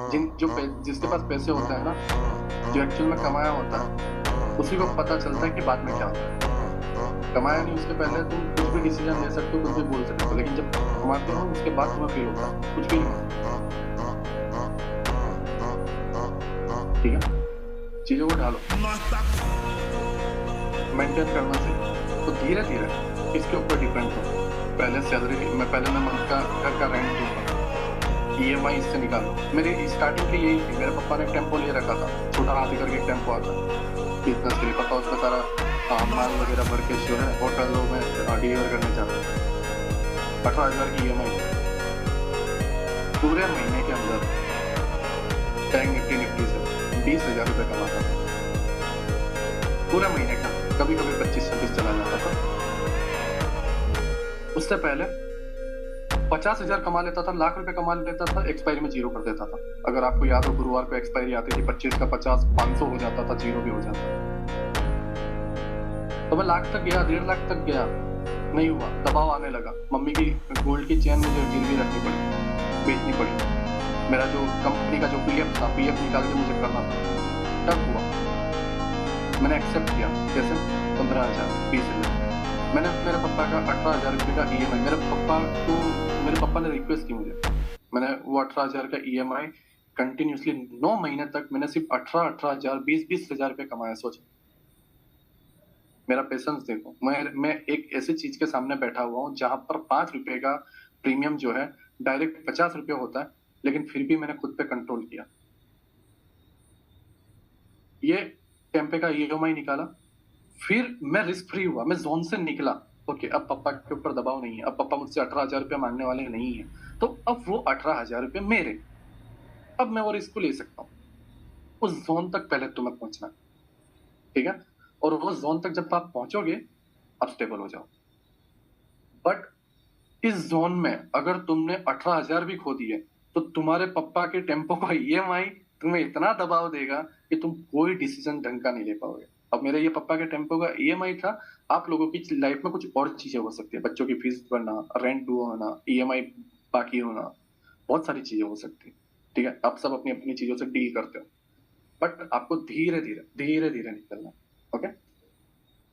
जिसके पास पैसे होते हैं ना, जो एक्चुअल में कमाया होता है, उसी को पता चलता है कि बाद में क्या होता है। कमाया नहीं उसके पहले तुम कुछ भी डिसीजन ले सकते हो, कुछ भी बोल सकते हो, लेकिन जब कमाते हो उसके बाद तुम्हें फील होता है कुछ भी नहीं होता। ठीक है, चीजों को ढालो, मेंटेन करना चाहिए। तो धीरे धीरे इसके ऊपर डिपेंड हो। पहले मैं मंथ का घर का रेंट दूंगा, EMI इससे निकालो। मेरी स्टार्टिंग की यही थी। मेरे पापा ने टेम्पो ले रखा था, छोटा हाथी करके टेम्पो आता बिजनेस के लिए। पापा उसमें सारा माल वगैरह भर के जो है होटलों में डिलीवर करने जाता है। 18,000 की EMI पूरे महीने के अंदर बैंक निफ्टी से 20,000 रुपये कमाता था पूरे महीने का। कभी कभी 25-26 चला जाता था। उससे पहले 50,000 कमा लेता था, लाख रुपए कमा लेता था, एक्सपायरी में 0 कर देता था। अगर आपको याद हो, गुरुवार को एक्सपायरी आती थी, 25 का 50, 500 हो जाता था, 0 भी हो जाता था। तो मैं लाख तक गया, 1.5 लाख तक गया, नहीं हुआ। दबाव आने लगा। मम्मी की गोल्ड की चेन मुझे गिरवी रखनी पड़ी, बेचनी पड़ी। मेरा जो कंपनी का जो PF था, PF निकाल के मुझे करना था। तब हुआ, मैंने एक्सेप्ट किया। कैसे? 15,000, 20,000। मैंने मेरे पापा का 18,000 रुपये का EMI, मेरे पापा ने रिक्वेस्ट की मुझे, मैंने वो 18,000 का EMI कंटिन्यूसली 9 महीने तक मैंने सिर्फ 18,000, 20,000 रुपये कमाया। सोचो मेरा पेशेंस देखो। मैं एक ऐसी चीज के सामने बैठा हुआ हूँ जहां पर 5 रुपए का प्रीमियम जो है डायरेक्ट 50 रुपये होता है, लेकिन फिर भी मैंने खुद पे कंट्रोल किया। ये टेम्पे का EMI निकाला, फिर मैं रिस्क फ्री हुआ, मैं जोन से निकला। ओके, अब पापा के ऊपर दबाव नहीं है, अब पापा मुझसे 18,000 रुपये मांगने वाले नहीं है, तो अब वो 18,000 रुपये मेरे, अब मैं वो रिस्क को ले सकता हूँ। उस जोन तक पहले तुम्हें पहुंचना, ठीक है? और वो जोन तक जब आप पहुंचोगे, अब स्टेबल हो जाओ। बट इस जोन में अगर तुमने 18,000 भी खो दिए, तो तुम्हारे पापा के टेम्पो का EMI तुम्हें इतना दबाव देगा कि तुम कोई डिसीजन ढंग का नहीं ले पाओगे। अब मेरे ये पापा के टेम्पो का EMI था। आप लोगों की लाइफ में कुछ और चीजें हो सकती है, बच्चों की फीस भरना, रेंट ड्यू होना, EMI बाकी होना, बहुत सारी चीजें हो सकती है। ठीक है, आप सब अपनी अपनी चीजों से डील करते हो, बट आपको धीरे धीरे निकलना। ओके,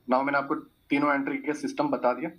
नाउ मैंने आपको तीनों एंट्री के सिस्टम बता दिया।